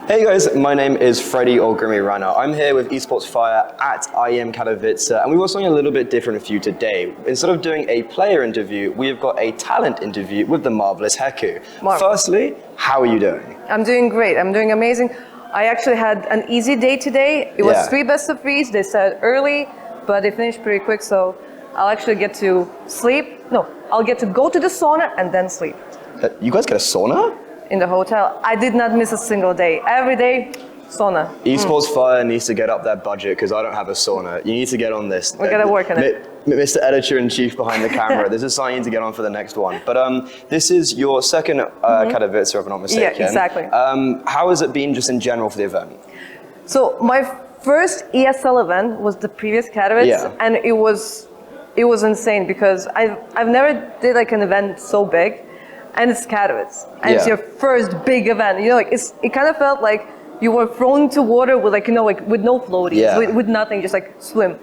Hey guys, my name is Freddie or Grimmy Rana. I'm here with EsportFire at IEM Katowice, and we want something a little bit different for you today. Instead of doing a player interview, we've got a talent interview with the marvelous Heccu. Firstly, how are you doing? I'm doing great. I'm doing amazing. I actually had an easy day today. It was 3 best of 3s. They started early, but they finished pretty quick, so I'll actually get to sleep. No, I'll get to go to the sauna and then sleep. You guys get a sauna? In the hotel. I did not miss a single day. Every day, sauna. EsportFire needs to get up their budget because I don't have a sauna. You need to get on this. We gotta work on it. Mr. Editor-in-Chief behind the camera, this is something you need to get on for the next one. But this is your second Katowice, if I'm not mistaken. Yeah, exactly. How has it been just in general for the event? So my first ESL event was the previous Katowice, and it was insane because I've never did like an event so big. And it's Katowice, and it's your first big event. You know, like it kind of felt like you were thrown into water with like with no floaties, with nothing, just like swim.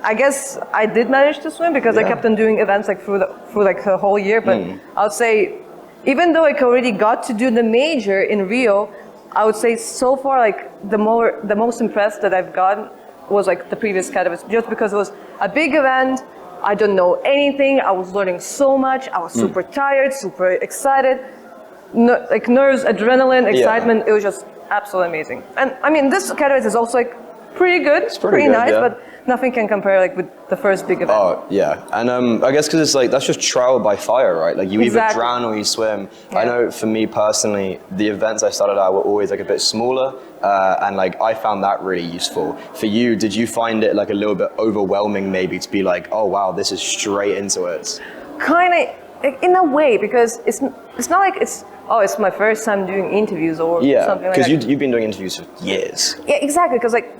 I guess I did manage to swim because I kept on doing events like through the whole year. But I would say, even though I already got to do the major in Rio, I would say so far like the most impressed that I've gotten was like the previous Katowice, just because it was a big event. I don't know anything. I was learning so much. I was super tired, super excited. Like nerves, adrenaline, excitement. It was just absolutely amazing. And I mean, this Katowice is also like pretty good. It's pretty nice, but nothing can compare like with the first big event. Oh yeah, and I guess because it's like that's just trial by fire, right? Like you either drown or you swim. I know for me personally, the events I started out were always like a bit smaller, and like I found that really useful. For you, did you find it like a little bit overwhelming maybe to be like, oh wow, this is straight into it? Kind of, in a way, because it's not like it's my first time doing interviews or something like that. Yeah, because you've been doing interviews for years. Yeah, exactly. Because like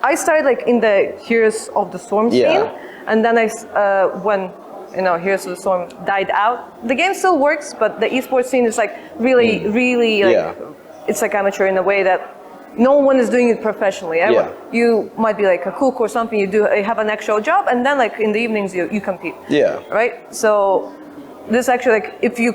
I started like in the Heroes of the Storm scene, and then when Heroes of the Storm died out, the game still works, but the esports scene is like really like it's like amateur in a way that no one is doing it professionally. You might be like a cook or something. You have an actual job, and then like in the evenings you compete. Yeah. Right. So this actually like if you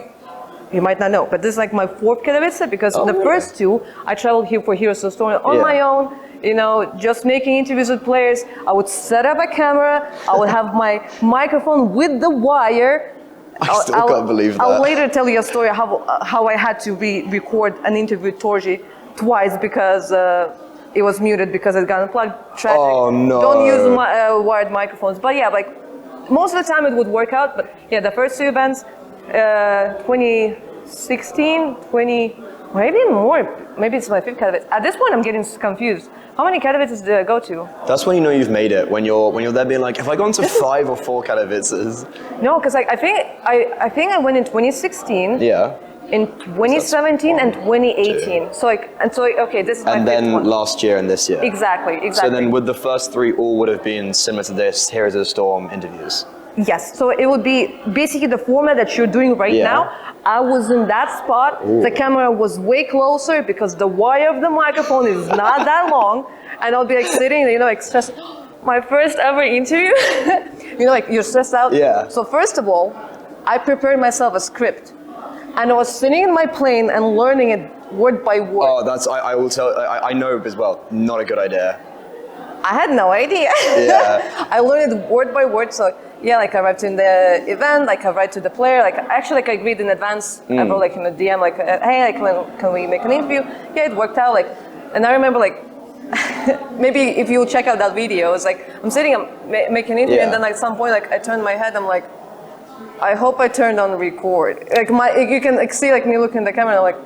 might not know, but this is like my 4th Katowice because the first 2 I traveled here for Heroes of the Storm on my own. You know, just making interviews with players. I would set up a camera. I would have my microphone with the wire. I still can't believe that. I'll later tell you a story how I had to record an interview with Torji twice because it was muted because it got unplugged. Tragic. Oh no! Don't use wired microphones. But yeah, like most of the time it would work out. But yeah, the first 2 events, 2016, maybe more. Maybe it's my 5th Katowice. At this point, I'm getting confused. How many Katowices did I go to? That's when you know you've made it. When you're there being like, have I gone to 5 or 4 Katowices? No, because like, I think I went in 2016. Yeah. In 2017 and 2018. So okay, this is my 5th one. And then last year and this year. Exactly. So then would the first 3 all would have been similar to this Heroes of the Storm interviews? Yes, so it would be basically the format that you're doing right now. I was in that spot. The camera was way closer because the wire of the microphone is not that long. And I'll be like sitting, like stressed. My first ever interview, like you're stressed out. Yeah. So first of all, I prepared myself a script. And I was sitting in my plane and learning it word by word. Oh, I will tell, I know as well, not a good idea. I had no idea. Yeah. I learned it word by word, so yeah, like I arrived in the event, like I write to the player, like actually like I agreed in advance. I wrote like in a DM, like, hey, like, can we make an interview? Yeah, it worked out, like, and I remember like, maybe if you check out that video, it's like, I'm sitting, I'm making an interview, and then at some point, like, I turned my head, I'm like, I hope I turned on record. Like you can like, see like me looking in the camera, and I'm like,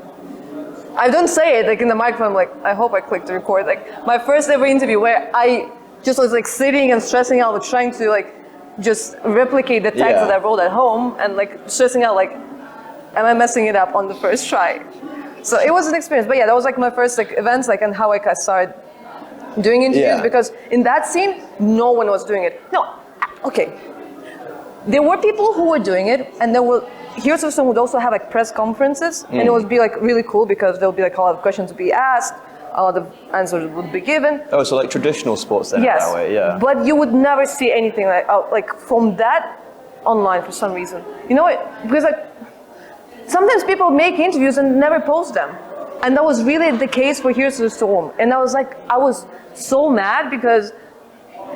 I don't say it like in the microphone, I'm like, I hope I clicked record. Like my first ever interview where I just was like sitting and stressing out, trying to like just replicate the text that I wrote at home and like stressing out like, am I messing it up on the first try? So it was an experience, but yeah, that was like my first like events, like, and how I started doing interviews because in that scene, no one was doing it. No, okay. There were people who were doing it, and there were Heroes of the Storm would also have like press conferences, and it would be like really cool because there would be like a lot of questions to be asked, a lot of answers would be given. Oh, so like traditional sports then that way, yeah. But you would never see anything like from that online for some reason. You know what? Because like sometimes people make interviews and never post them. And that was really the case for Heroes of the Storm. And I was so mad because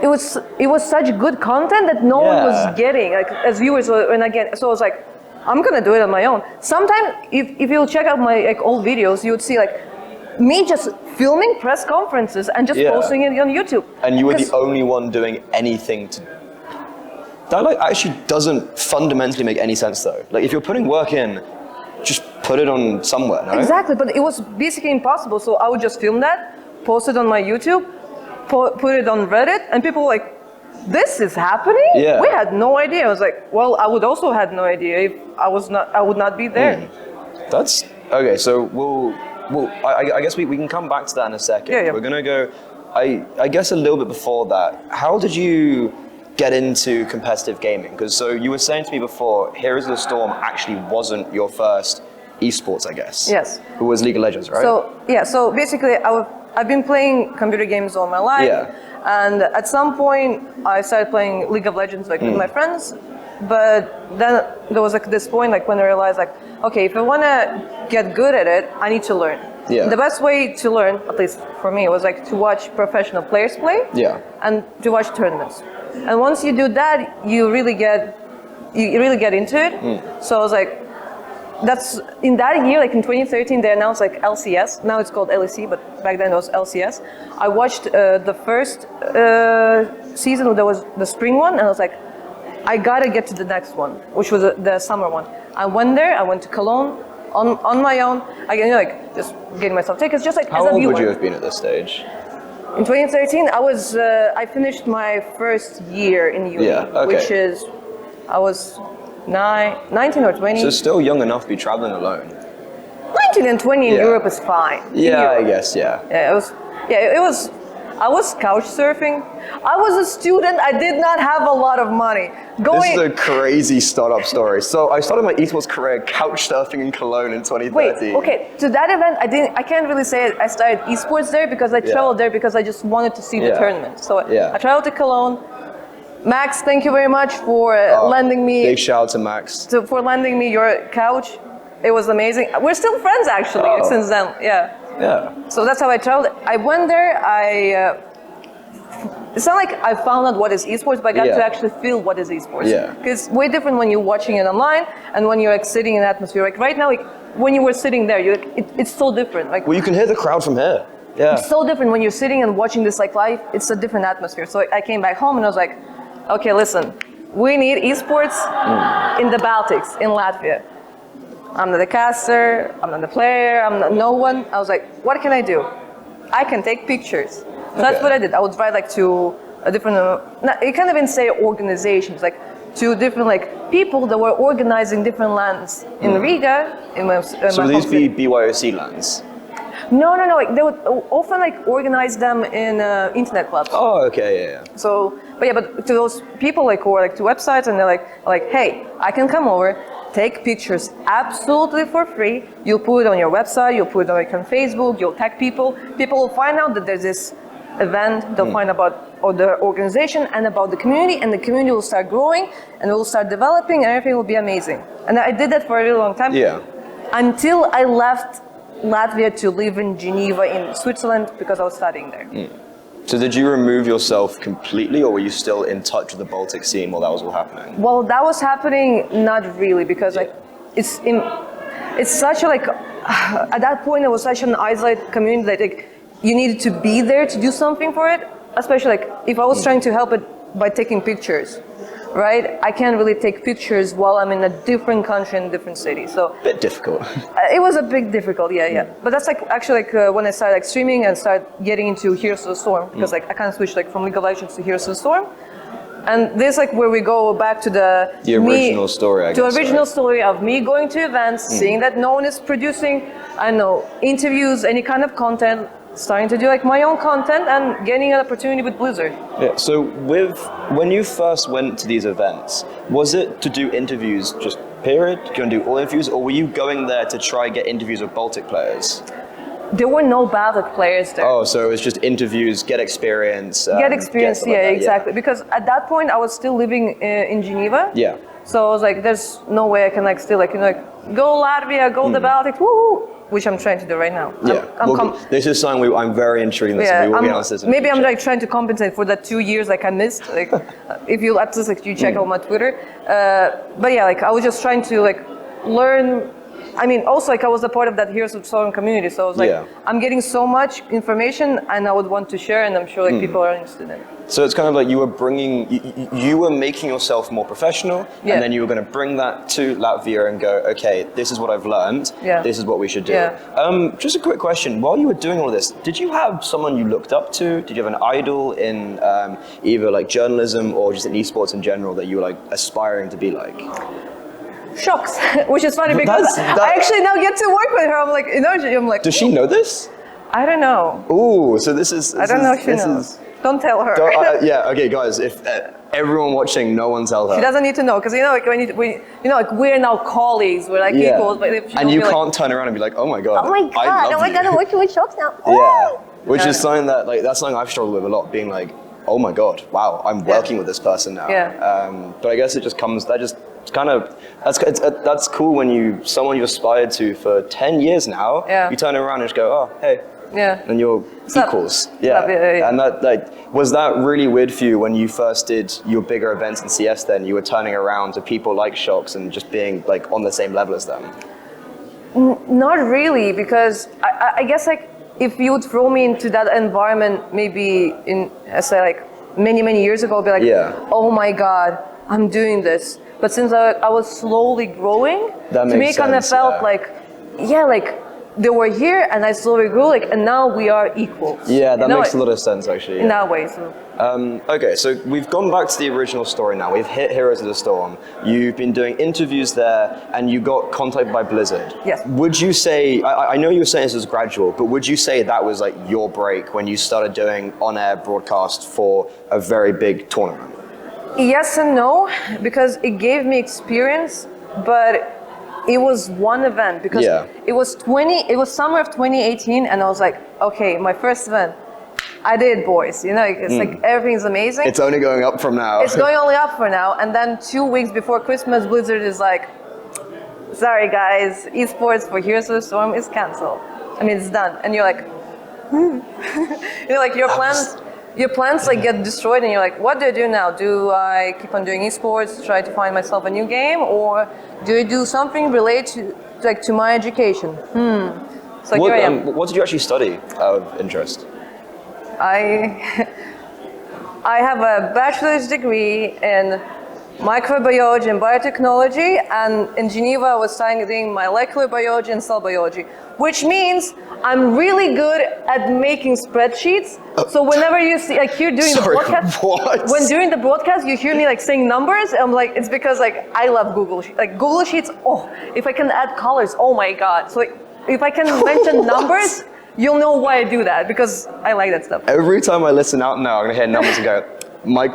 it was such good content that no one was getting, like as viewers. And again, so I was like, I'm gonna do it on my own. Sometimes, if you'll check out my like old videos, you would see like me just filming press conferences and just posting it on YouTube. And you were the only one doing anything to. That like actually doesn't fundamentally make any sense though. Like if you're putting work in, just put it on somewhere, no? Exactly, but it was basically impossible. So I would just film that, post it on my YouTube, put it on Reddit, and people were like, this is happening? Yeah. We had no idea. I was like, well, I would also had no idea if I would not be there. That's okay. So I guess we can come back to that in a second. Yeah. We're gonna go. I guess a little bit before that. How did you get into competitive gaming? Because so you were saying to me before, Heroes of the Storm actually wasn't your first esports, I guess. Yes. It was League of Legends, right? So basically, I've been playing computer games all my life. Yeah. And at some point, I started playing League of Legends like with my friends. But then there was like this point like when I realized like, okay, if I want to get good at it, I need to learn. Yeah. The best way to learn, at least for me, was like to watch professional players play. Yeah. And to watch tournaments. And once you do that, you really get into it. So I was like, that's in that year, like in 2013, they announced like LCS. Now it's called LEC, but back then it was LCS. I watched the first season. There was the spring one, and I was like, I gotta get to the next one, which was the summer one. I went there. I went to Cologne on my own. Again, like just getting myself tickets, just like How as a old viewer. would you have been at this stage? In 2013, I finished my first year in uni, which is I was 19 or 20. So still young enough to be traveling alone. 19 and 20 in Europe is fine. Yeah, I guess, yeah. Yeah, it was. I was couch surfing. I was a student. I did not have a lot of money. This is a crazy startup story. So I started my esports career couch surfing in Cologne in 2013. Wait, okay. To that event, I can't really say I started esports there because I traveled there because I just wanted to see the tournament. So I traveled to Cologne. Max, thank you very much for lending me. Big shout out to Max. For lending me your couch. It was amazing. We're still friends actually since then. Yeah. So that's how I traveled. I went there. It's not like I found out what is esports, but I got to actually feel what is esports. Yeah. Because it's way different when you're watching it online and when you're like sitting in the atmosphere. Like right now, like when you were sitting there, it's so different. Like well, you can hear the crowd from here. Yeah. It's so different when you're sitting and watching this like live. It's a different atmosphere. So I came back home and I was like, okay, listen, we need esports in the Baltics, in Latvia. I'm not the caster, I'm not the player, I'm not no one. I was like, what can I do? I can take pictures. So that's what I did. I would write like to a different, you can't even say organizations, like to different like people that were organizing different lands in Riga. So these be BYOC lands? No. Like they would often like organize them in internet clubs. Oh, okay, yeah. So, but to those people like who are like to websites and they're like, hey, I can come over, take pictures absolutely for free. You'll put it on your website. You'll put it like on Facebook. You'll tag people. People will find out that there's this event. They'll find about the organization and about the community, and the community will start growing and it will start developing, and everything will be amazing. And I did that for a really long time. Yeah. Until I left Latvia to live in Geneva in Switzerland because I was studying there. So did you remove yourself completely, or were you still in touch with the Baltic scene while that was all happening? Well, that was happening not really because like it's such a like at that point it was such an isolated community that like you needed to be there to do something for it. Especially like if I was trying to help it by taking pictures, right? I can't really take pictures while I'm in a different country in a different city. So bit difficult. It was a bit difficult, yeah. But that's like actually like when I started like streaming and started getting into Heroes of the Storm, because like I kind of switched like from League of Legends to Heroes of the Storm. And this like where we go back to the original story, I guess. The original story of me going to events, seeing that no one is producing, I don't know, interviews, any kind of content, starting to do like my own content and getting an opportunity with Blizzard. Yeah, so when you first went to these events, was it to do interviews just period? Going to do all interviews, or were you going there to try and get interviews with Baltic players? There were no Baltic players there. Oh, so it was just interviews, get experience. Yeah, exactly. Because at that point I was still living in Geneva. Yeah. So I was like, there's no way I can like still like, go Latvia, go the Baltics, woo, which I'm trying to do right now. Yeah, this is something I'm very intrigued in this, and we will be honest this in the maybe I'm future. like trying to compensate for that 2 years like I missed. Like, if you at least like you check out my Twitter, but yeah, like I was just trying to like learn. I mean, also like I was a part of that Heroes of Storm community, so I was like, I'm getting so much information, and I would want to share, and I'm sure like people are interested in it. So it's kind of like you were making yourself more professional, and then you were going to bring that to Latvia and go, okay, this is what I've learned, this is what we should do. Just a quick question, while you were doing all of this, did you have someone you looked up to? Did you have an idol in either like journalism or just in esports in general that you were like aspiring to be like? Shocks, which is funny because I actually now get to work with her. I'm like, I'm like. Does she know this? I don't know. Ooh, so this is. I don't know if she knows. Don't tell her. Yeah, okay, guys. If everyone watching, no one tell her. She doesn't need to know because like like we're now colleagues. We're like equals, but if she and you can't turn around and be like, oh my god. Oh my god! Oh my god! I'm working with Shocks now. Yeah, which is something that that's something I've struggled with a lot. Being like, oh my god, wow, I'm working with this person now. But I guess it just comes. That's cool when someone you aspired to for 10 years now. You turn around and just go, oh hey. And you're equals. And that was that really weird for you when you first did your bigger events in CS? Then you were turning around to people like Shocks and just being like on the same level as them. Not really, because I guess like if you would throw me into that environment, maybe say like many years ago, I'd be like, oh my god, I'm doing this. But since I was slowly growing, to me it kind of felt like they were here and I slowly grew, and now we are equal. Yeah, that makes a lot of sense actually. In that way. So. Okay, so we've gone back to the original story now. We've hit Heroes of the Storm. You've been doing interviews there and you got contacted by Blizzard. Yes. Would you say, I know you were saying this was gradual, but would you say that was like your break when you started doing on-air broadcast for a very big tournament? Yes and no, because it gave me experience, but it was one event because it was summer of 2018 and I was like, okay, my first event, I did, boys. It's like everything's amazing. It's only going up from now. It's going only up for now. And then 2 weeks before Christmas, Blizzard is like, sorry guys, esports for Heroes of the Storm is canceled. I mean, it's done. And you're like, like your plans like get destroyed and you're like, what do I do now? Do I keep on doing esports, try to find myself a new game, or do I do something related to my education? So here I am. What did you actually study out of interest? I have a bachelor's degree in microbiology and biotechnology, and in Geneva I was studying molecular biology and cell biology, which means I'm really good at making spreadsheets. So whenever you see, like here during the broadcast, when during the broadcast you hear me like saying numbers, I'm like, it's because like I love Google Sheets. Like Google Sheets, if I can add colors, oh my god. So if I can mention numbers, you'll know why I do that, because I like that stuff. Every time I listen out now, I'm gonna hear numbers and go, I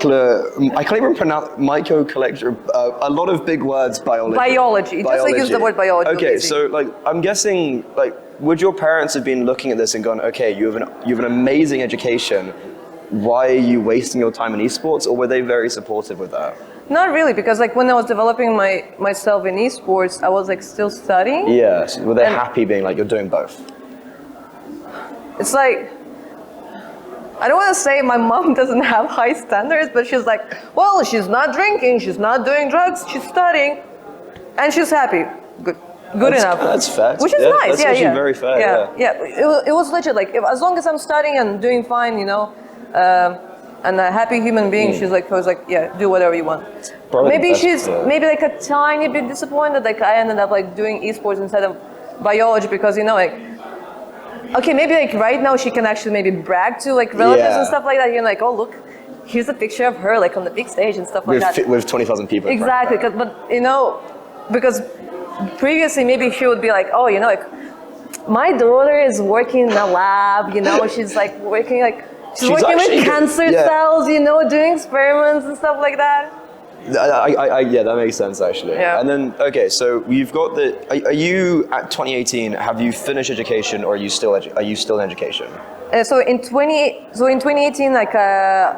can't even pronounce mycocollector. A lot of big words. Biology. Just like use the word biology. Okay, so like I'm guessing, like, would your parents have been looking at this and gone, okay, you have an amazing education. Why are you wasting your time in esports? Or were they very supportive with that? Not really, because like when I was developing myself in esports, I was like still studying. Yeah. So were they happy being like, you're doing both? It's like, I don't want to say my mom doesn't have high standards, but she's like, well, she's not drinking, she's not doing drugs, she's studying, and she's happy. Good enough. That's fair. Which is nice. That's actually very fair. It was legit. Like, as long as I'm studying and doing fine, and a happy human being, she's like, do whatever you want. Maybe she's maybe like a tiny bit disappointed. Like I ended up like doing esports instead of biology because okay, maybe like right now she can actually maybe brag to like relatives and stuff like that. You're like, oh look, here's a picture of her like on the big stage and stuff like that. With 20,000 people. Exactly, but because previously maybe she would be like, oh, like my daughter is working in a lab, she's like working she's working with cancer cells, doing experiments and stuff like that. That makes sense actually. Yeah. And then, okay, so you've got are you at 2018, have you finished education or are you still in education? So in 2018, like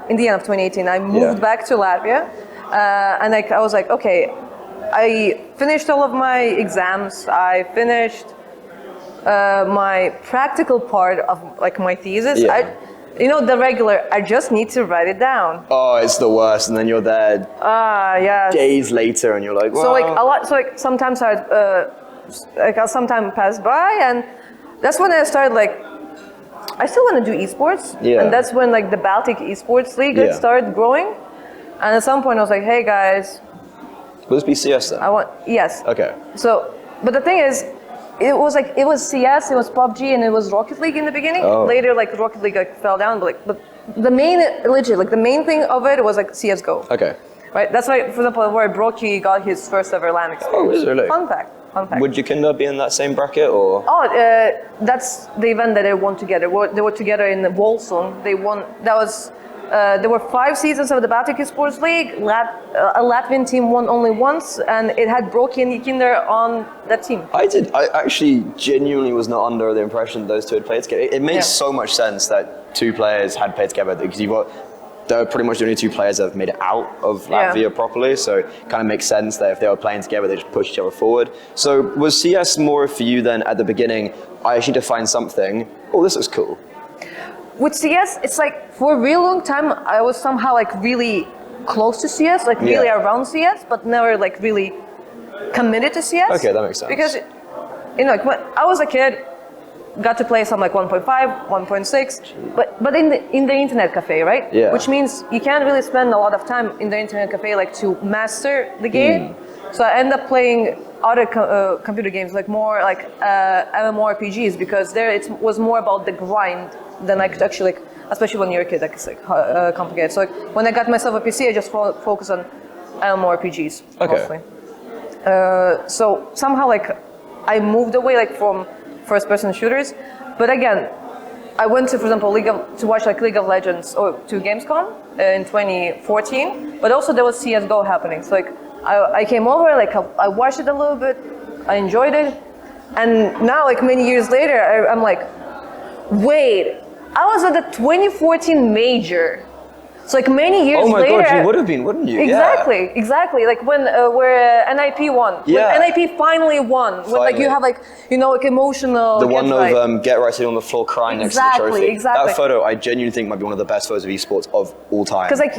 in the end of 2018, I moved back to Latvia, and like I was like, okay, I finished all of my exams. I finished my practical part of like my thesis. Yeah. The regular, I just need to write it down. Oh, it's the worst, and then you're there Yeah. days later, and you're like, well. So like a lot. So like sometimes I'll sometimes pass by, and that's when I started like. I still want to do esports, and that's when like the Baltic Esports League started growing. And at some point, I was like, "Hey guys, will this be CS then? yes." Okay. So, but the thing is, it was CS, it was PUBG, and it was Rocket League in the beginning. Oh. Later, like Rocket League like fell down, but the main thing of it was like CS:GO. Okay. Right. That's why, for example, where Brocky got his first ever LAN experience. Oh, is it really? Fun fact. Would your Kinder be in that same bracket, or? Oh, that's the event that they won together. They were together in Wolsung. They won. That was. There were 5 seasons of the Baltic Esports League. A Latvian team won only once, and it had Brocky and Kinder on that team. I actually genuinely was not under the impression those two had played together. It makes so much sense that 2 players had played together because they're pretty much the only 2 players that have made it out of Latvia properly, so it kind of makes sense that if they were playing together, they just push each other forward. So was CS more for you then at the beginning, I actually need to find something, oh, this looks cool? With CS, it's like for a real long time, I was somehow like really close to CS, like really around CS, but never like really committed to CS. Okay, that makes sense. Because, like when I was a kid, got to play some like 1.5, 1.6, but in the internet cafe, right? Yeah. Which means you can't really spend a lot of time in the internet cafe like to master the game. So I end up playing other computer games, like more like MMORPGs, because there it was more about the grind than I could actually like, especially when you're a kid, like it's like complicated. So like when I got myself a PC, I just focused on MMORPGs mostly. So somehow like I moved away like from first-person shooters, but again, I went to, for example, to watch like League of Legends or to Gamescom in 2014, but also there was CS:GO happening. So like I came over, like I watched it a little bit, I enjoyed it, and now like many years later, I'm like, wait, I was at the 2014 major. So like many years later. Oh my god, you would have been, wouldn't you? Exactly. Like when where NIP won. Yeah. When NIP finally won. When like you have like like emotional. The one of Get Right sitting on the floor crying next to the trophy. Exactly. That photo, I genuinely think might be one of the best photos of esports of all time. Because like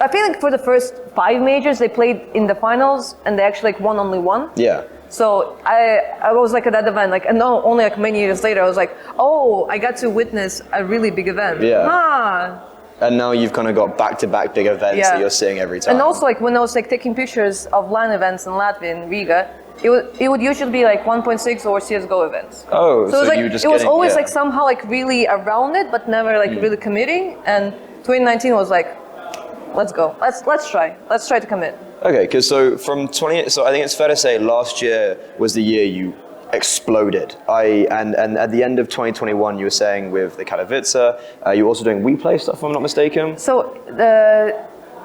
I feel like for the first 5 majors they played in the finals and they actually like won only one. Yeah. So I was like at that event, like, and no, only like many years later, I was like, oh, I got to witness a really big event. Yeah. And now you've kind of got back-to-back big events that you're seeing every time. And also, like when I was like taking pictures of LAN events in Latvia in Riga, it would usually be like 1.6 or CS:GO events. Oh, so it was like, you were just it was always like somehow like really around it, but never like really committing. And 2019 was like, let's go, let's try to commit. Okay, because so I think it's fair to say last year was the year you exploded. And at the end of 2021, you were saying with the Katowice, you're also doing WePlay stuff, if I'm not mistaken. So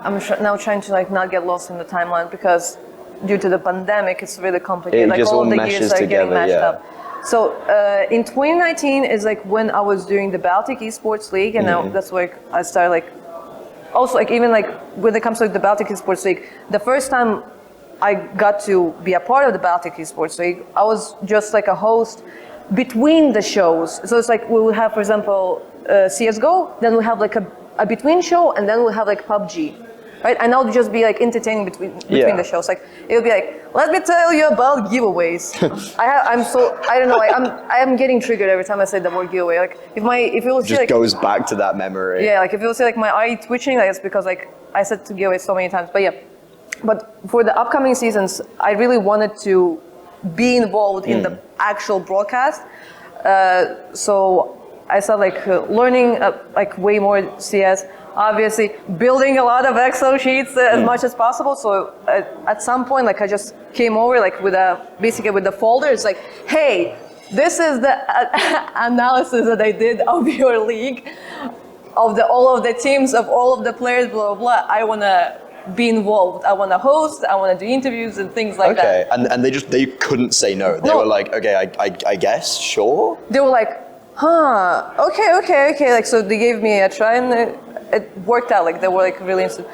I'm now trying to like not get lost in the timeline because due to the pandemic, it's really complicated. It like just all all the meshes years are getting together, mashed up. So in 2019 is like when I was doing the Baltic Esports League, and now that's where I started like. Also, like even like when it comes to the Baltic Esports League, the first time I got to be a part of the Baltic Esports League, I was just like a host between the shows. So it's like we will have, for example, CS:GO, then we have like a between show, and then we'll have like PUBG, right? And I'll just be like entertaining between the shows. Like it'll be like, let me tell you about giveaways. I don't know. I'm getting triggered every time I say the word giveaway. Like if you will see, just goes back to that memory. Yeah, like if you will see like my eye twitching, like, it's because like I said to giveaway so many times. But yeah, but for the upcoming seasons, I really wanted to be involved in the actual broadcast. So I started like learning like way more CS. Obviously, building a lot of Excel sheets as much as possible. So at some point, like I just came over like basically with the folder. It's like, hey, this is the analysis that I did of your league, of all of the teams, of all of the players, blah blah blah. I wanna be involved. I wanna host. I wanna do interviews and things like that. Okay, and they couldn't say no. They were like, okay, I guess, sure. They were like, okay. Like so, they gave me a try and. it worked out. Like they were like really interested.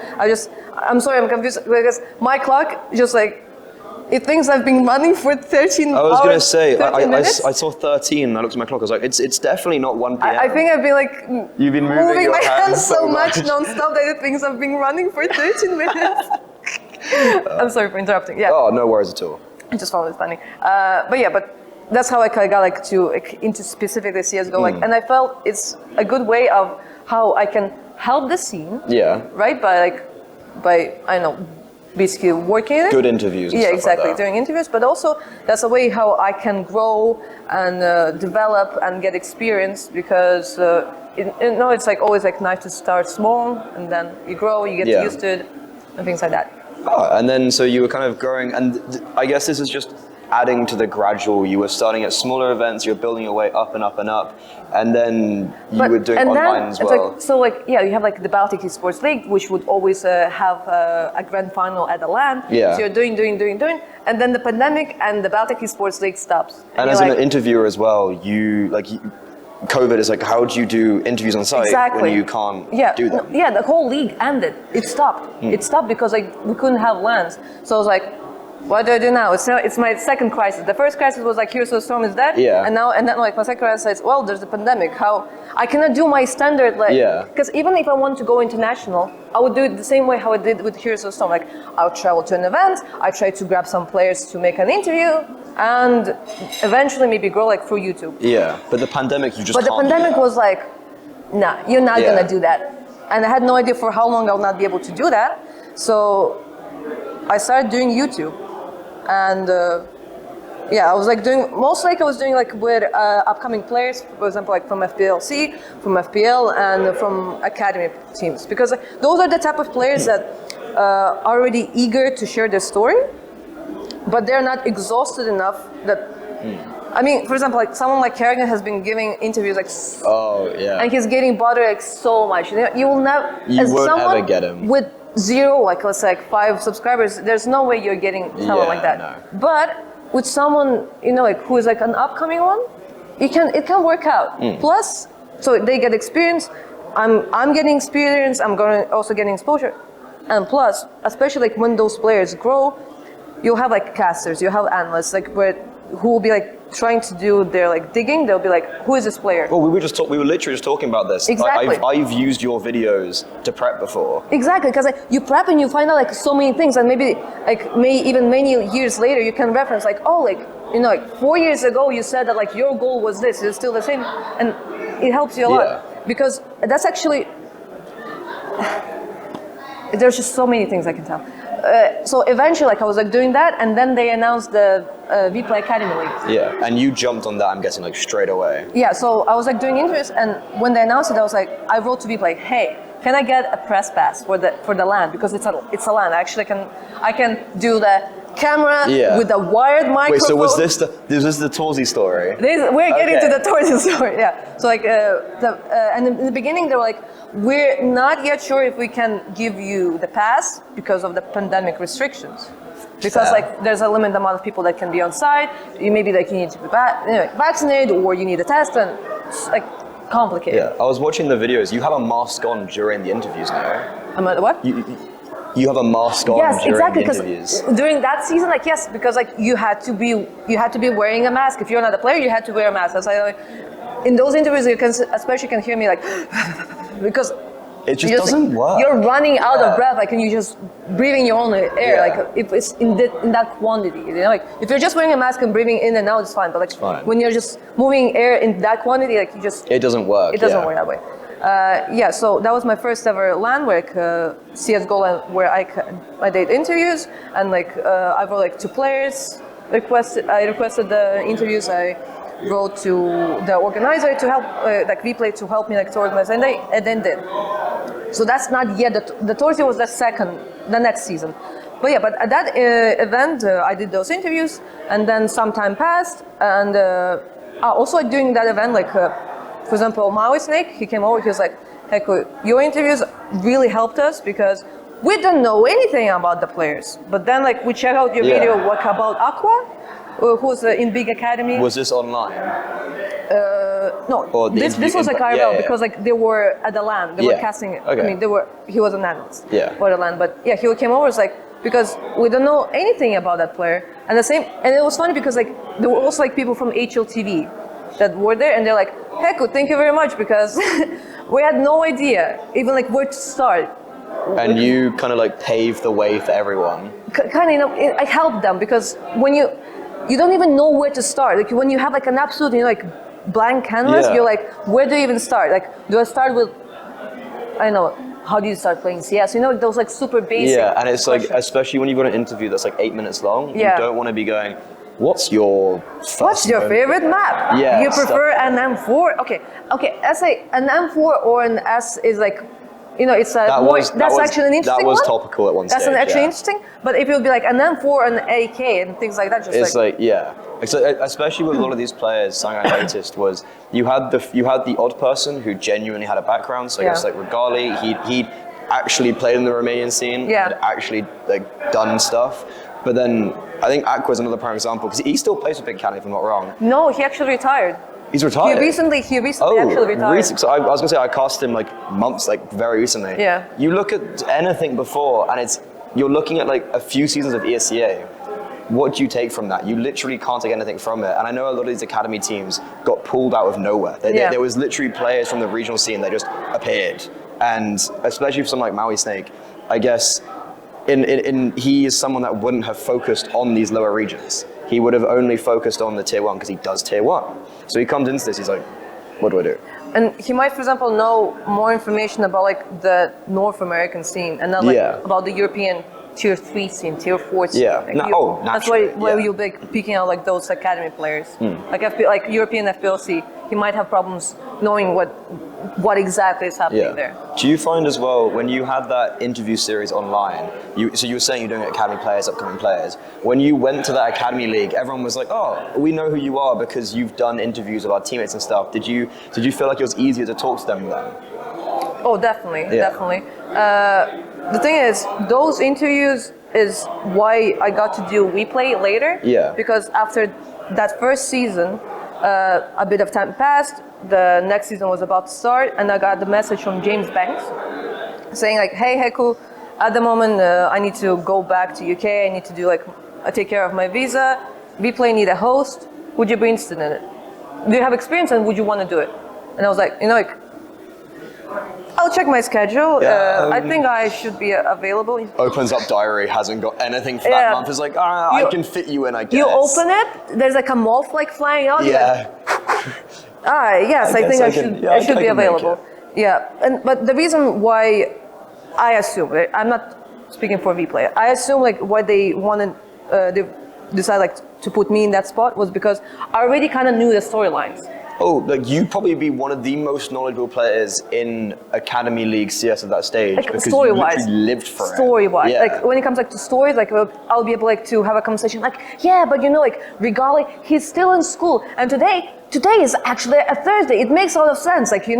I'm sorry, I'm confused because my clock just like it thinks I've been running for 13 hours. I was going to say, I 13 saw 13 and I looked at my clock. I was like, it's definitely not 1 p.m. I think I've been like You've been moving your my hands so much non-stop that it thinks I've been running for 13 minutes. I'm sorry for interrupting. Yeah. Oh, no worries at all. I just found it funny. But that's how I kind of got like into specifically CS:GO. Like, and I felt it's a good way of how I can help the scene. Yeah. Right. By I don't know, basically working in it. Good interviews. And yeah, stuff exactly. Like that. Doing interviews, but also that's a way how I can grow and develop and get experience because it's like always like nice to start small and then you grow, you get used to it, and things like that. Oh, and then so you were kind of growing, and I guess this is just adding to the gradual. You were starting at smaller events, you were building your way up and up and up, and then you were doing online as well. You have like the Baltic Esports League, which would always have a grand final at the LAN. Yeah. So you're doing, and then the pandemic and the Baltic Esports League stops. And as an interviewer as well, COVID is like, how do you do interviews on site when you can't do them? Yeah, the whole league ended. It stopped. It stopped because like we couldn't have LANs. So I was like, what do I do now? It's my second crisis. The first crisis was like, Heroes of the Storm is dead. Yeah. And then like my second crisis is, well, there's the pandemic. How I cannot do my standard like. Yeah. Because even if I want to go international, I would do it the same way how I did with Heroes of the Storm. Like I would travel to an event, I try to grab some players to make an interview, and eventually maybe grow like through YouTube. Yeah. But the pandemic, you just. But the pandemic was like, nah, you're not gonna do that. And I had no idea for how long I'll not be able to do that. So I started doing YouTube. And I was like doing like with upcoming players, for example, like from FPLC, from FPL, and from academy teams, because those are the type of players that are already eager to share their story, but they're not exhausted enough that. I mean, for example, like someone like Kerrigan has been giving interviews like. Oh yeah. And he's getting bothered like so much. You will never. You won't ever get him. With 0, like let's say like 5 subscribers, there's no way you're getting someone like that. No. But with someone, like who is like an upcoming one, it can work out. Plus, so they get experience, I'm getting experience, I'm also getting exposure. And plus, especially like when those players grow, you'll have like casters, you'll have analysts, like who will be like trying to do their like digging. They'll be like, who is this player? Well, we were literally just talking about this. Exactly. I've used your videos to prep before. Exactly, because like, you prep and you find out like so many things, and maybe like even many years later you can reference like, oh, like like 4 years ago you said that like your goal was this. It's still the same, and it helps you a lot because that's actually there's just so many things I can tell. So eventually, like I was like doing that, and then they announced the Vplay Academy League. Yeah, and you jumped on that, I'm guessing, like straight away. Yeah, so I was like doing interviews, and when they announced it, I was like, I wrote to Vplay, hey, can I get a press pass for the LAN, because it's a LAN. Actually, I can do the camera with a wired microphone. Wait, so was this the Torsey story? We're getting to the Torsey story. Yeah. So like and in the beginning they were like, we're not yet sure if we can give you the pass because of the pandemic restrictions. Because like there's a limited amount of people that can be on site. You maybe like you need to be vaccinated, or you need a test, and it's like complicated. Yeah, I was watching the videos. You have a mask on during the interviews now. I'm at what? You have a mask on during the interviews. During that season, like yes, because like you had to be wearing a mask. If you're not a player, you had to wear a mask. That's like in those interviews, you can especially hear me like because it just doesn't work. You're running out of breath, like, and you just breathing your own air, like if it's in that quantity, like if you're just wearing a mask and breathing in and out, it's fine. But like when you're just moving air in that quantity, like it doesn't work. It doesn't work that way. So that was my first ever LAN work, CS:GO LAN, where I did interviews, and like I wrote like 2 players. I requested the interviews. I wrote to the organizer to help, like Vplay, to help me like to organize, and they then did. So that's not yet. The Torsey was the next season. But at that event, I did those interviews, and then some time passed, and also during that event, like. For example, Maui Snake, he came over, he was like, Heccu, your interviews really helped us because we don't know anything about the players. But then like we check out your video, what about Aqua? who's in big academy. Was this online? No, Or this was like IRL because like they were at the LAN. They were casting. Okay. I mean, he was an analyst for the LAN, but yeah, he came over. It's like because we don't know anything about that player, and it was funny because like there were also like people from HLTV that were there, and they're like, Heccu, thank you very much because we had no idea even like where to start. And you kind of like paved the way for everyone. Kind of, I helped them because when you don't even know where to start. Like when you have like an absolute, like blank canvas, you're like, where do you even start? Like, do I start with, I don't know, how do you start playing CS? You know, those like super basic. Yeah, and it's questions. like, especially when you've got an interview that's like 8 minutes long, you don't want to be going, what's your favorite map? Yeah. You prefer an M4? Okay, I say an M4 or an S is like, you know, it's that's actually an interesting one. That was topical at one stage. That's actually interesting. But if it would be like an M4 and an AK and things like that, it's like especially with a lot of these players, something I noticed was you had the odd person who genuinely had a background. So I guess like Regali, he'd actually played in the Romanian scene, had actually like done stuff. But then I think Aqua is another prime example because he still plays for Big Cat, if I'm not wrong. No, he actually retired. He's retired. He recently actually retired. So I was gonna say I cast him like months, like very recently. Yeah. You look at anything before, and you're looking at like a few seasons of ESCA. What do you take from that? You literally can't take anything from it. And I know a lot of these academy teams got pulled out of nowhere. There was literally players from the regional scene that just appeared, and especially for someone like Maui Snake, I guess. He is someone that wouldn't have focused on these lower regions. He would have only focused on the tier 1 because he does tier 1. So he comes into this, he's like, what do I do? And he might, for example, know more information about like the North American scene and not like about the European tier 3 scene, tier 4 scene. Yeah. Like that's why you'll be picking out like those academy players. Like European FPLC, he might have problems knowing what exactly is happening there. Do you find as well, when you had that interview series online, so you were saying you're doing academy players, upcoming players, when you went to that academy league, everyone was like, oh, we know who you are because you've done interviews with our teammates and stuff. Did you feel like it was easier to talk to them then? Oh, definitely. The thing is, those interviews is why I got to do WePlay later. Yeah. Because after that first season, a bit of time passed, the next season was about to start, and I got the message from James Banks saying like, hey Heccu, at the moment I need to go back to UK, I need to do take care of my visa, WePlay need a host, would you be interested in it? Do you have experience and would you want to do it? And I was like, I'll check my schedule. I think I should be available. Opens up diary, hasn't got anything for that month. It's like, I can fit you in, I guess. You open it, there's like a moth like flying out. Yeah. Yes, I think I should be available. Yeah, but the reason why I assume, I'm not speaking for WePlay, I assume like why they wanted, they decided to put me in that spot was because I already kind of knew the storylines. Oh, like you'd probably be one of the most knowledgeable players in Academy League CS at that stage because you literally lived for it. Story-wise, like when it comes to stories, like I'll be able to have a conversation like, yeah, but Regali, he's still in school, and today is actually a Thursday. It makes a lot of sense. Like he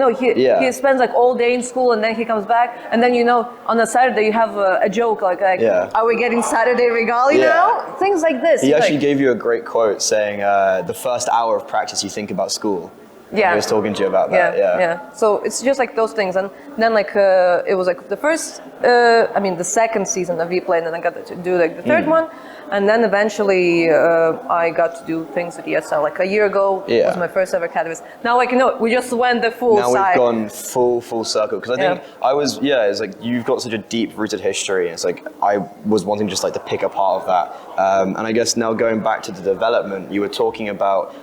spends like all day in school and then he comes back, and then on a Saturday you have a joke like are we getting Saturday Regali now? Things like this. He actually gave you a great quote saying the first hour of practice you think about school. Yeah. He was talking to you about that. Yeah. So it's just like those things, and then it was like the first, the second season of WePlay, and then I got to do like the third one, and then eventually I got to do things at ESL. Like a year ago was my first ever Katowice. Now we just went the full side. Now we've gone full circle because I think it's like you've got such a deep rooted history, and it's like I was wanting just like to pick a part of that, and I guess now going back to the development, you were talking about.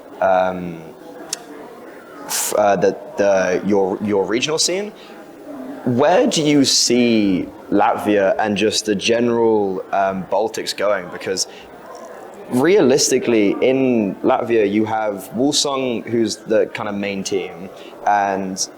Your regional scene, where do you see Latvia and just the general Baltics going? Because realistically, in Latvia, you have Wolfsong, who's the kind of main team, and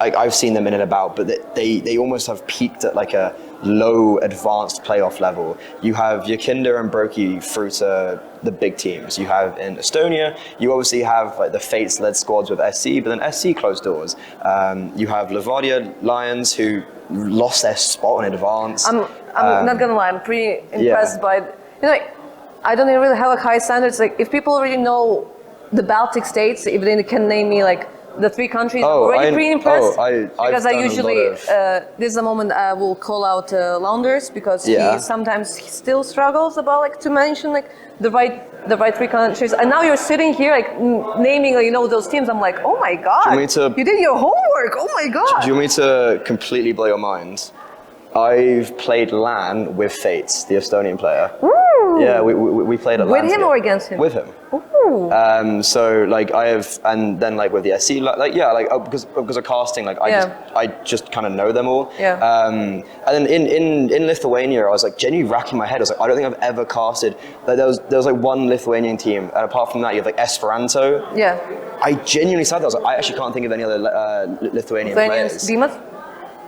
I've seen them in and about, but they almost have peaked at like a low advanced playoff level. You have Yakinda and Broki through to the big teams. You have in Estonia, you obviously have like the Fates-led squads with SC, but then SC closed doors. You have Levadia Lions who lost their spot in advance. I'm not gonna lie, I'm pretty impressed by, I don't really have like high standards. Like if people already know the Baltic states, if they can name me like the 3 countries, I'm already pretty impressed. Because I usually this is the moment I will call out Launders because he sometimes still struggles about like to mention like the right 3 countries. And now you're sitting here like naming like, those teams. I'm like, oh my god, you did your homework. Oh my god. Do you want me to completely blow your mind? I've played LAN with Fates, the Estonian player. Ooh. Yeah, we played at LAN. With him or against him? With him. Ooh. So like I have, and then like with the SC, because of casting, like I just kind of know them all. Yeah. And then in Lithuania, I was like genuinely racking my head. I was like, I don't think I've ever casted. Like there was like one Lithuanian team, and apart from that, you have like Esperanto. Yeah. I genuinely said that. I was like, I actually can't think of any other Lithuanian players. Dimas?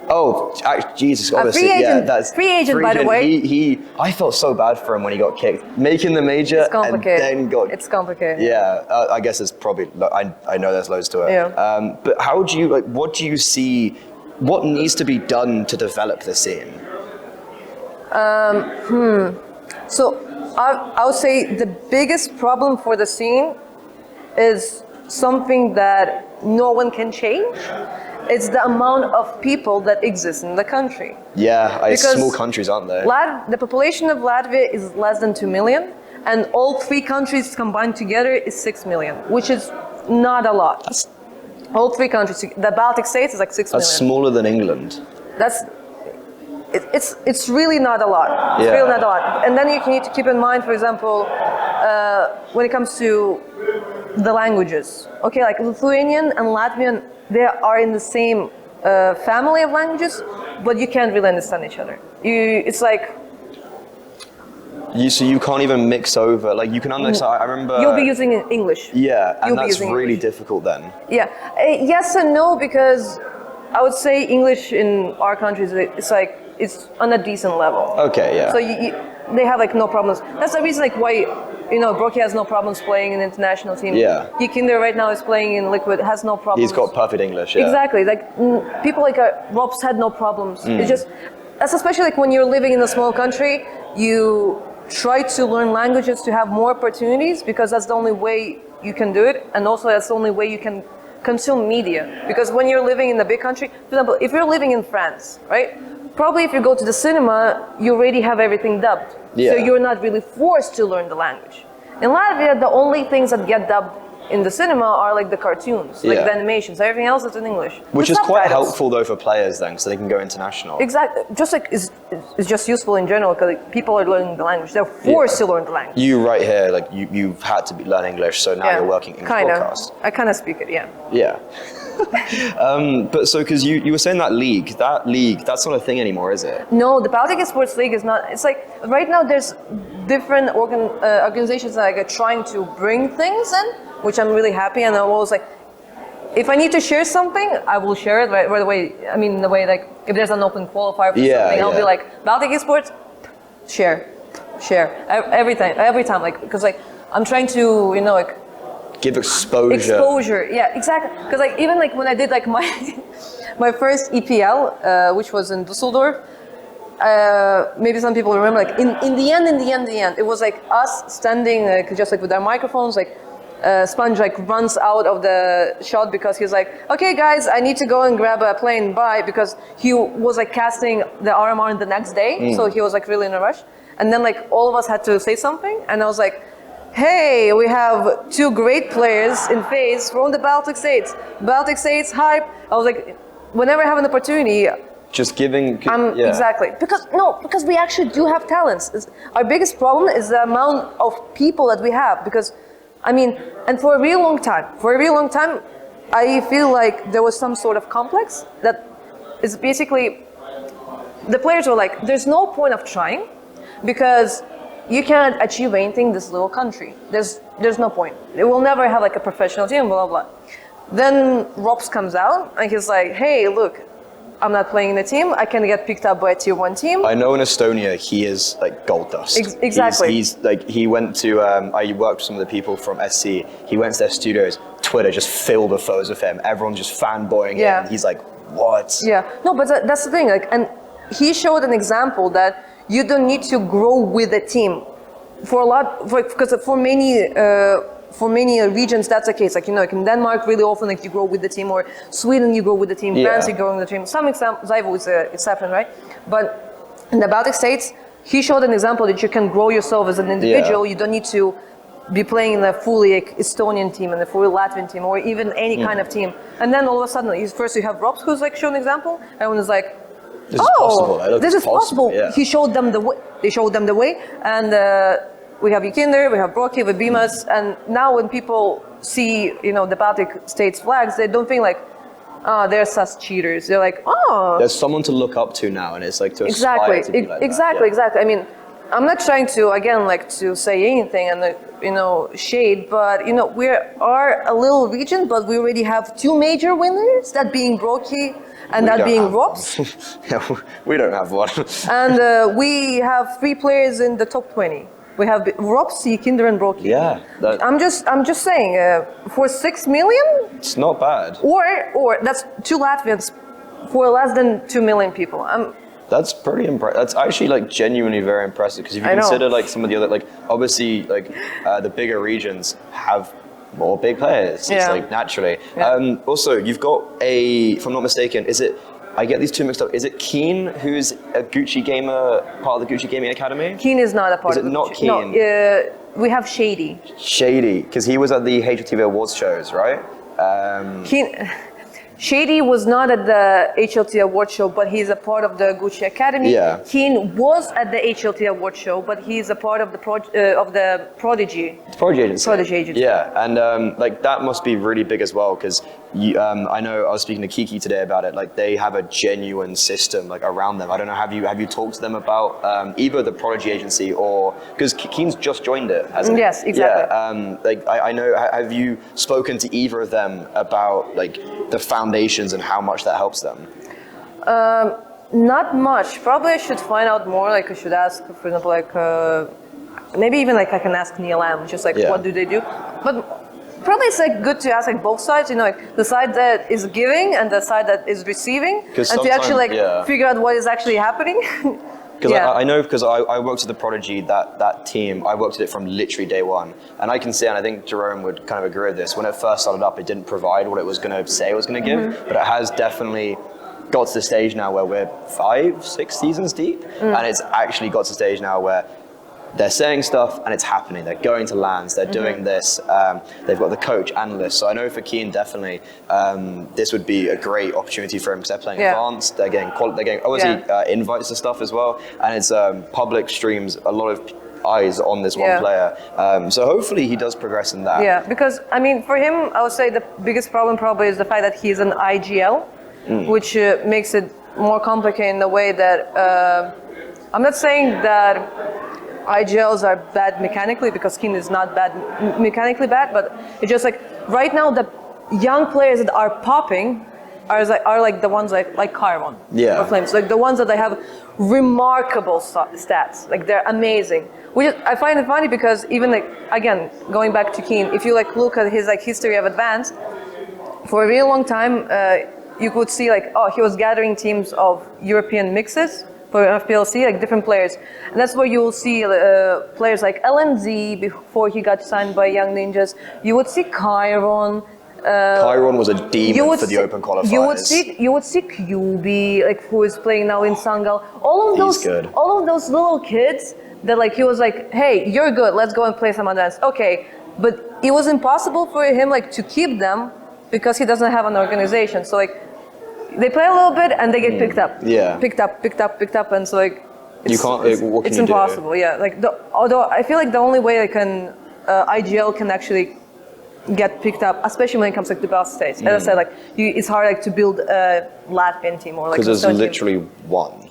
Oh, Jesus! Obviously, free agent, by the way. I felt so bad for him when he got kicked, making the major, it's complicated. and then got. It's complicated. Yeah, I guess it's probably. I know there's loads to it. Yeah. But how do you what do you see? What needs to be done to develop the scene? So I would say the biggest problem for the scene is something that no one can change. It's the amount of people that exist in the country. Yeah, small countries, aren't they? The population of Latvia is less than 2 million, and all 3 countries combined together is 6 million, which is not a lot. All 3 countries, the Baltic states is like 6 million. That's smaller than England. It's really not a lot. It's really not a lot. And then you need to keep in mind, for example, when it comes to the languages. Okay, like Lithuanian and Latvian, they are in the same family of languages, but you can't really understand each other. It's like so you can't even mix over. Like you can understand. I remember you'll be using English. Yeah, and that's really difficult then. Yeah, yes and no, because I would say English in our countries it's on a decent level. Okay, yeah. So they have like no problems. That's the reason like why Brocky has no problems playing in the international team. Yeah. Kinder right now is playing in Liquid, has no problems. He's got perfect English. Yeah. Exactly. Like people like Robs had no problems. It's just that's especially like when you're living in a small country, you try to learn languages to have more opportunities because that's the only way you can do it, and also that's the only way you can consume media. Because when you're living in a big country, for example, if you're living in France, right? Probably if you go to the cinema, you already have everything dubbed. Yeah. So you're not really forced to learn the language. In Latvia, the only things that get dubbed in the cinema are like the cartoons, like the animations. Everything else is in English. Which is quite helpful though for players then, so they can go international. Exactly. Just like it's just useful in general because like, people are learning the language. They're forced to learn the language. You right here, like you've had to learn English, so now you're working in podcast. I kind of speak it, yeah. Yeah. But so, because you were saying that league, that's not a thing anymore, is it? No, the Baltic Esports League is not. It's like right now there's different organizations that are trying to bring things in, which I'm really happy. And I'm always like, if I need to share something, I will share it right away. I mean, the way like if there's an open qualifier for something, I'll be like Baltic Esports, share, every time, like because like I'm trying to like. Give exposure. Yeah, exactly. Because like even like when I did like my my first EPL, which was in Düsseldorf, maybe some people remember like in the end, it was like us standing just like with our microphones, like Sponge like runs out of the shot because he's like, okay guys, I need to go and grab a plane, bye, because he was like casting the RMR the next day, so he was like really in a rush, and then like all of us had to say something, and I was like, hey, we have 2 great players in FaZe from the Baltic States. Baltic States hype. I was like, whenever I have an opportunity, just giving. Exactly because we actually do have talents. Our biggest problem is the amount of people that we have. Because, I mean, and for a real long time, I feel like there was some sort of complex that is basically the players were like, there's no point of trying because. You cannot achieve anything in this little country. There's no point. It will never have like a professional team, blah, blah, blah. Then Robs comes out and he's like, hey, look, I'm not playing in the team. I can get picked up by a tier 1 team. I know in Estonia, he is like gold dust. Exactly. He's like, he went to, I worked with some of the people from SC. He went to their studios. Twitter just filled with photos of him. Everyone's just fanboying him. He's like, what? Yeah. No, but that's the thing. Like, and he showed an example that you don't need to grow with a team. for a lot, because for many regions that's the case. Like, you know, like in Denmark, really often like you grow with the team, or Sweden you grow with the team, France you grow with the team. Some examples, Zaivo is an exception, right? But in the Baltic states, he showed an example that you can grow yourself as an individual. You don't need to be playing in a fully like, Estonian team and a fully Latvian team, or even any kind of team. And then all of a sudden, first you have Robs, who's like shown an example. Everyone is like, this is possible. This is possible. Yeah. He showed them the way. They showed them the way, and we have Yukinder, we have Brocky, we have Bimas, and now when people see, you know, the Baltic states flags, they don't think like, they're such cheaters. They're like, there's someone to look up to now, and it's like to exactly, aspire to be like exactly, that. exactly. I mean, I'm not trying to again like to say anything and you know shade, but you know we are a little region, but we already have two major winners, that being Brocky and that being Robs. Yeah, we don't have one. And we have 3 players in the top 20. We have Robs, Kinder, and Brocky. Yeah. I'm just saying, for 6 million. It's not bad. Or that's 2 Latvians for less than 2 million people. That's pretty impressive. That's actually like genuinely very impressive, because if you consider like some of the other, like obviously like the bigger regions have more big players. It's like naturally. Yeah. Also, you've got if I'm not mistaken, I get these two mixed up. Is it Keen, who's a Gucci gamer, part of the Gucci Gaming Academy? Keen is not a part of it. Is it not Keen? No, we have Shady. Shady, because he was at the HLTV Awards shows, right? Shady was not at the HLT Award show, but he's a part of the Gucci Academy. Yeah. Keen was at the HLT Award show, but he's a part of the Prodigy. Prodigy agency. Prodigy agency. Yeah, and like that must be really big as well, because I know I was speaking to Kiki today about it. Like they have a genuine system like around them. I don't know. Have you talked to them about either the Prodigy agency or because Keen's just joined it, hasn't he? Yes, exactly. Yeah. Like I know. Have you spoken to either of them about like the foundations and how much that helps them? Not much. Probably I should find out more. Like I should ask, for example, like maybe even like I can ask Neil M. Just like what do they do? But probably it's like good to ask like both sides. You know, like the side that is giving and the side that is receiving, and to actually like figure out what is actually happening. Because I know, because I worked at the Prodigy, that team, I worked at it from literally day one. And I can see, and I think Jerome would kind of agree with this, when it first started up, it didn't provide what it was going to say it was going to give, but it has definitely got to the stage now where we're 5-6 seasons deep, and it's actually got to the stage now where they're saying stuff and it's happening. They're going to lands, they're doing this, they've got the coach, analysts. So I know for Keen, definitely, this would be a great opportunity for him because they're playing advanced, they're getting obviously invites to stuff as well. And it's public streams, a lot of eyes on this one player. So hopefully he does progress in that. Yeah, because I mean, for him, I would say the biggest problem probably is the fact that he's an IGL, which makes it more complicated in the way that, I'm not saying that IGLs are bad mechanically, because Keen is not mechanically bad, but it's just like right now the young players that are popping are like the ones like Carbon or Flames, like the ones that they have remarkable stats, like they're amazing. I find it funny because even like again going back to Keen, if you like look at his like history of advanced, for a really long time you could see like he was gathering teams of European mixes for FPLC, like different players. And that's where you will see players like LNZ before he got signed by Young Ninjas. You would see Chiron. Chiron was a demon for the open qualifiers. You would see QB, like who is playing now in Sangal. All of those little kids that like he was like, hey, you're good, let's go and play some advanced. Okay, but it was impossible for him like to keep them because he doesn't have an organization. So like they play a little bit and they get picked up. Yeah. Picked up, and so like it's impossible. Yeah. Like although I feel like the only way like IGL can actually get picked up, especially when it comes like to Baltic states. As I said, like it's hard like to build a Latvian team or like because there's literally one,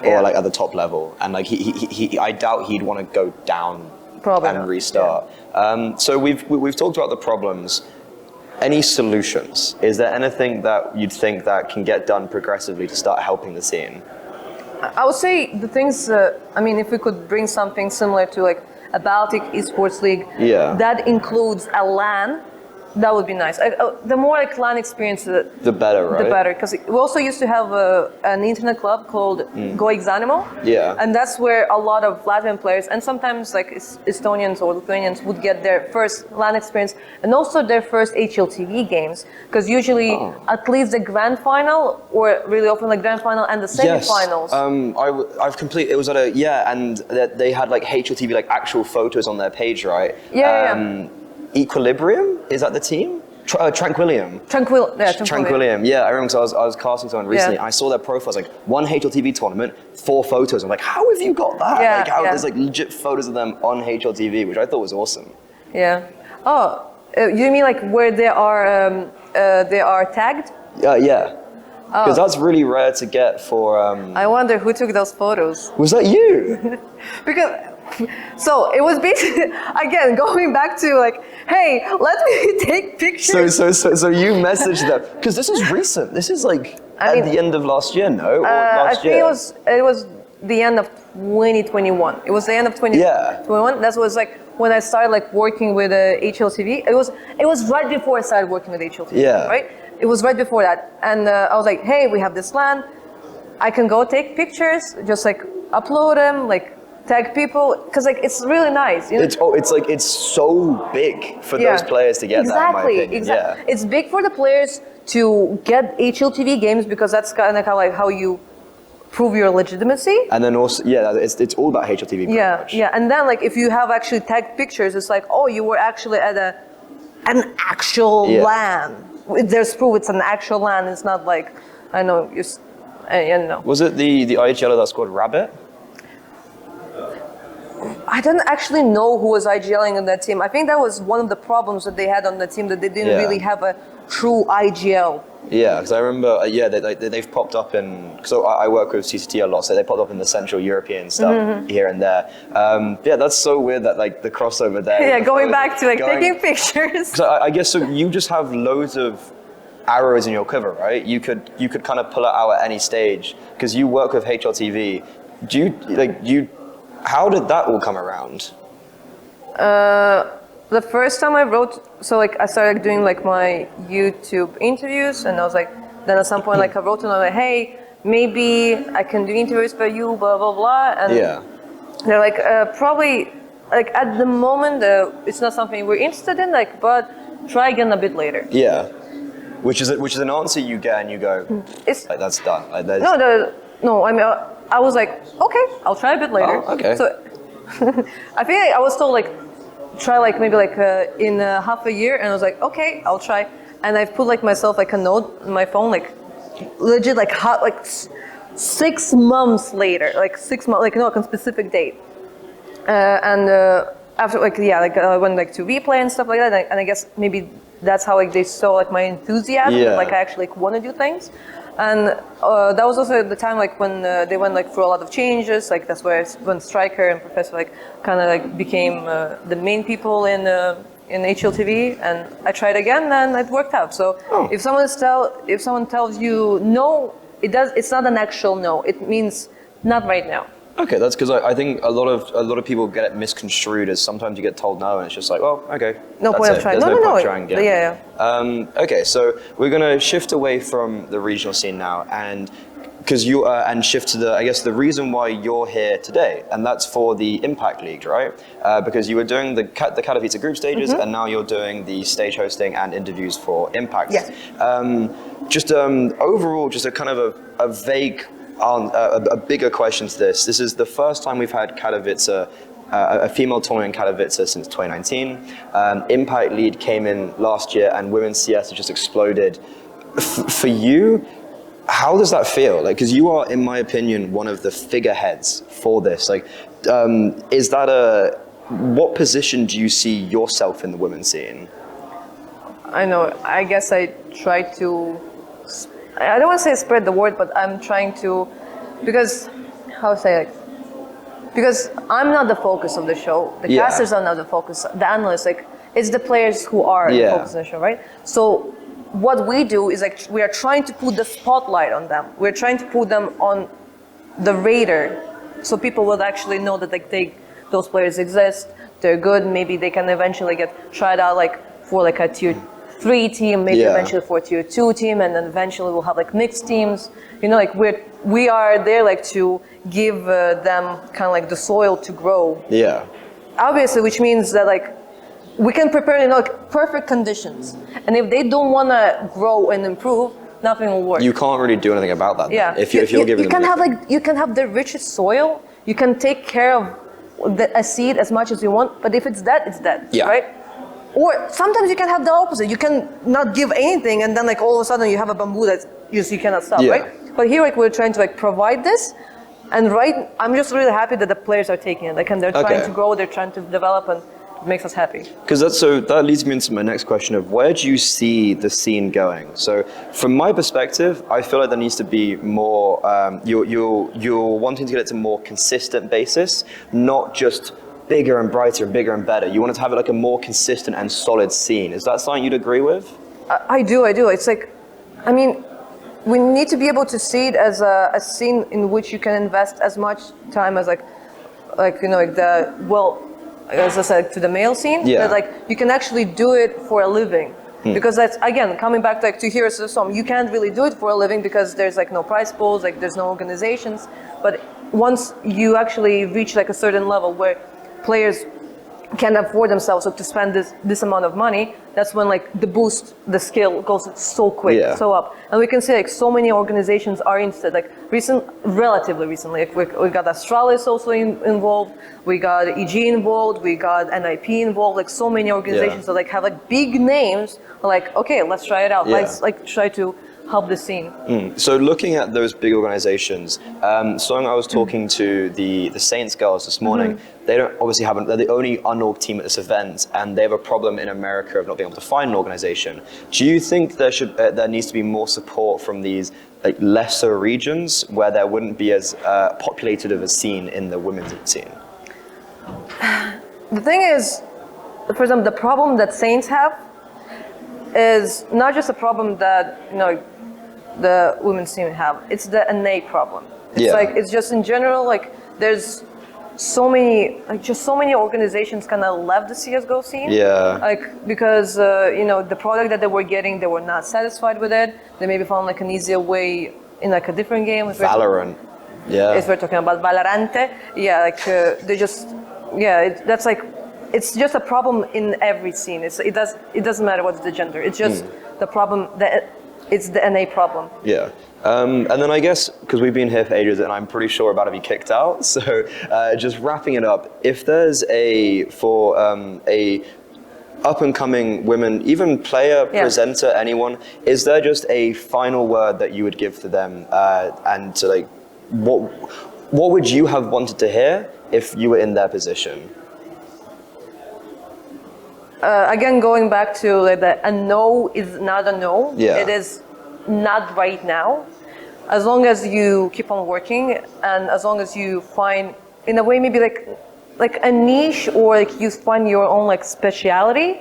or like at the top level, and like he I doubt he'd want to go down and restart. Yeah. So we've talked about the problems. Any solutions? Is there anything that you'd think that can get done progressively to start helping the scene? I would say the things, I mean, if we could bring something similar to like a Baltic esports league, that includes a LAN That would be nice. The more like LAN experience, the better, right? The better, because we also used to have an internet club called Go Exanimo. Yeah. And that's where a lot of Latvian players and sometimes like Estonians or Lithuanians would get their first LAN experience and also their first HLTV games, because usually at least the grand final, or really often like grand final and the semifinals. Yes. I've completely. It was at and they had like HLTV like actual photos on their page, right? Yeah. Equilibrium, is that the team? Tranquillium. Tranquillium. Yeah, I remember because I was casting someone recently. I saw their profiles, like one HLTV tournament, 4 photos. I'm like, how have you got that? Yeah, There's like legit photos of them on HLTV, which I thought was awesome. Yeah. Oh, you mean like where they are tagged? Yeah. Because that's really rare to get for. I wonder who took those photos. Was that you? Because. So it was basically, again, going back to like, hey, let me take pictures. So you messaged them, because this is recent. This is like at the end of last year, no? Or last year? I think it was the end of 2021. It was the end of 2021. That was like when I started like working with HLTV. It was right before I started working with HLTV. Yeah. Right. It was right before that, and I was like, hey, we have this LAN. I can go take pictures, just like upload them, like. Tag people, because like it's really nice. You know? It's so big for those players to get that. In my opinion. Exactly. It's big for the players to get HLTV games, because that's kind of like how you prove your legitimacy. And then also, it's all about HLTV. Pretty much. Yeah. And then like if you have actually tagged pictures, it's like, oh, you were actually at an actual LAN. There's proof it's an actual LAN. It's not like I know. Was it the IGL that scored Rabbit? I don't actually know who was IGLing on that team. I think that was one of the problems that they had on the team, that they didn't really have a true IGL. Yeah, because I remember, they've popped up in, so I work with CCT a lot, so they popped up in the Central European stuff here and there. That's so weird that like the crossover there. Yeah, going back to like taking pictures. So I guess so you just have loads of arrows in your quiver, right? You could kind of pull it out at any stage, because you work with HLTV. How did that all come around? The first time I wrote, so like I started doing like my YouTube interviews, and I was like, then at some point like I wrote to them like, hey, maybe I can do interviews for you, blah blah blah, and they're like, probably like at the moment it's not something we're interested in, like, but try again a bit later. Yeah, which is an answer you get and you go, it's like that's done. Like, no, I mean. I was like, okay, I'll try a bit later. Oh, okay. So I feel like I was told like, try like maybe like in half a year, and I was like, okay, I'll try. And I've put like myself like a note on my phone, like legit like 6 months later, like 6 months, like a specific date. And after I went like to replay and stuff like that, and I guess maybe that's how like they saw like my enthusiasm, like I actually like want to do things. And that was also the time like when they went like through a lot of changes. Like that's when Striker and Professor like kind of like became the main people in HLTV. And I tried again, and it worked out. So if someone tells you no, it's not an actual no. It means not right now. Okay, that's because I think a lot of people get it misconstrued as sometimes you get told no, and it's just like, well, okay. No point of trying. There's no point of trying again. Yeah. Okay, so we're gonna shift away from the regional scene now, and because and shift to the reason why you're here today, and that's for the Impact League, right? Because you were doing the Katowice group stages, and now you're doing the stage hosting and interviews for Impact. Yes. Overall, just a kind of a vague. A bigger question to this. This is the first time we've had Katowice, a female tournament in Katowice since 2019. Impact Lead came in last year, and women's CS has just exploded. For you, how does that feel? Like, because you are, in my opinion, one of the figureheads for this. Like, is that what position do you see yourself in the women's scene? I know. I guess I try to. I don't want to say spread the word, but I'm trying to, because I'm not the focus of the show. The casters are not the focus. The analysts, like, it's the players who are the focus of the show, right? So what we do is like we are trying to put the spotlight on them. We're trying to put them on the radar, so people will actually know that like those players exist. They're good. Maybe they can eventually get tried out like for like a tier 3 team, maybe Yeah. eventually for tier 2 team, and then eventually we'll have like mixed teams. You know, like we are there like to give them kind of like the soil to grow. Yeah. Obviously, which means that like we can prepare, you know, like perfect conditions. And if they don't want to grow and improve, nothing will work. You can't really do anything about that. Yeah. If you're giving you them can have like you can have the richest soil. You can take care of a seed as much as you want, but if it's dead, it's dead. Yeah. Right? Or sometimes you can have the opposite. You can not give anything, and then like all of a sudden you have a bamboo that you cannot stop. Yeah. Right? But here like we're trying to like provide this, and I'm just really happy that the players are taking it. Like, and they're trying to grow, they're trying to develop, and it makes us happy. Because that leads me into my next question of where do you see the scene going? So from my perspective, I feel like there needs to be more, you're wanting to get it to a more consistent basis, not just bigger and brighter and bigger and better. You want it to have like a more consistent and solid scene. Is that something you'd agree with? I do. It's like, I mean, we need to be able to see it as a scene in which you can invest as much time as like you know, like as I said, to the male scene, that like you can actually do it for a living. Because that's, again, coming back like to Heroes of the Storm, you can't really do it for a living because there's like no prize pools, like there's no organizations. But once you actually reach like a certain level where players can afford themselves to spend this amount of money, that's when like the skill goes so quick, so up. And we can see like so many organizations are interested. Like relatively recently, like we got Astralis also involved, we got EG involved, we got NIP involved. Like so many organizations that like have like big names. Like, okay, let's try it out. Let's like try to help the scene. So looking at those big organizations, so I was talking to the Saints girls this morning. They don't obviously they're the only unorg team at this event, and they have a problem in America of not being able to find an organization. Do you think there needs to be more support from these like lesser regions where there wouldn't be as populated of a scene in the women's scene? The thing is, for example, the problem that Saints have is not just a problem that, you know, the women's team have. It's the NA problem. It's like, it's just in general, like there's so many organizations kind of left the CSGO scene. Like, because, you know, the product that they were getting, they were not satisfied with it. They maybe found like an easier way in like a different game. Valorant. If we're talking about Valorante. Like they just, that's like, it's just a problem in every scene. It doesn't matter what's the gender. It's just the problem it's the NA problem. And then I guess, because we've been here for ages and I'm pretty sure we're about to be kicked out, so just wrapping it up, if there's a up-and-coming women, even player, presenter, anyone, is there just a final word that you would give to them and to like, what would you have wanted to hear if you were in their position? Again, going back to like a no is not a no. It is not right now. As long as you keep on working, and as long as you find, in a way, maybe like a niche, or like you find your own like speciality,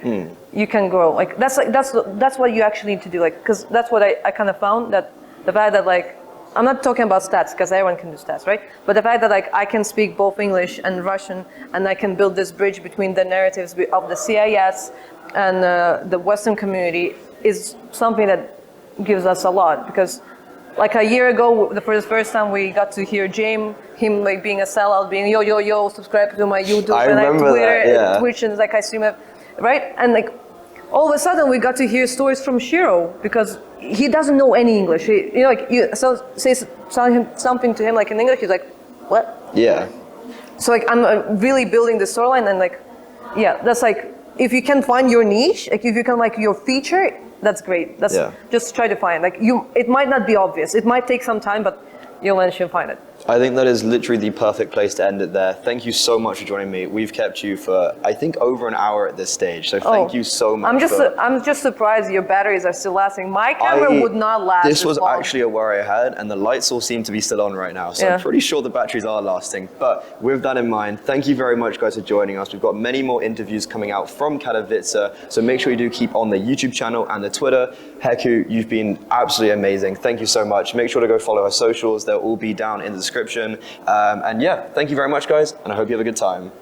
you can grow. Like that's what you actually need to do. Like, because that's what I kind of found, that the fact that like, I'm not talking about stats because everyone can do stats, right? But the fact that like I can speak both English and Russian, and I can build this bridge between the narratives of the CIS and the Western community is something that gives us a lot. Because like a year ago, for the first time we got to hear him like being a sellout, being yo, subscribe to my YouTube and Twitter and Twitch, and like I stream it, right? And like all of a sudden we got to hear stories from Shiro, because he doesn't know any English. You know, like you say something to him like in English, he's like, what? So like I'm really building the storyline, and like, that's like, if you can find your niche, like if you can like your feature, that's great. That's just try to find, like it might not be obvious. It might take some time, but you'll eventually find it. I think that is literally the perfect place to end it there. Thank you so much for joining me. We've kept you for, I think, over an hour at this stage. So thank you so much. I'm just surprised your batteries are still lasting. My camera would not last this was long. Actually a worry I had, and the lights all seem to be still on right now. So I'm pretty sure the batteries are lasting. But with that in mind, thank you very much, guys, for joining us. We've got many more interviews coming out from Katowice. So make sure you do keep on the YouTube channel and the Twitter. Heccu, you've been absolutely amazing. Thank you so much. Make sure to go follow our socials. They'll all be down in the description. And yeah, thank you very much, guys, and I hope you have a good time.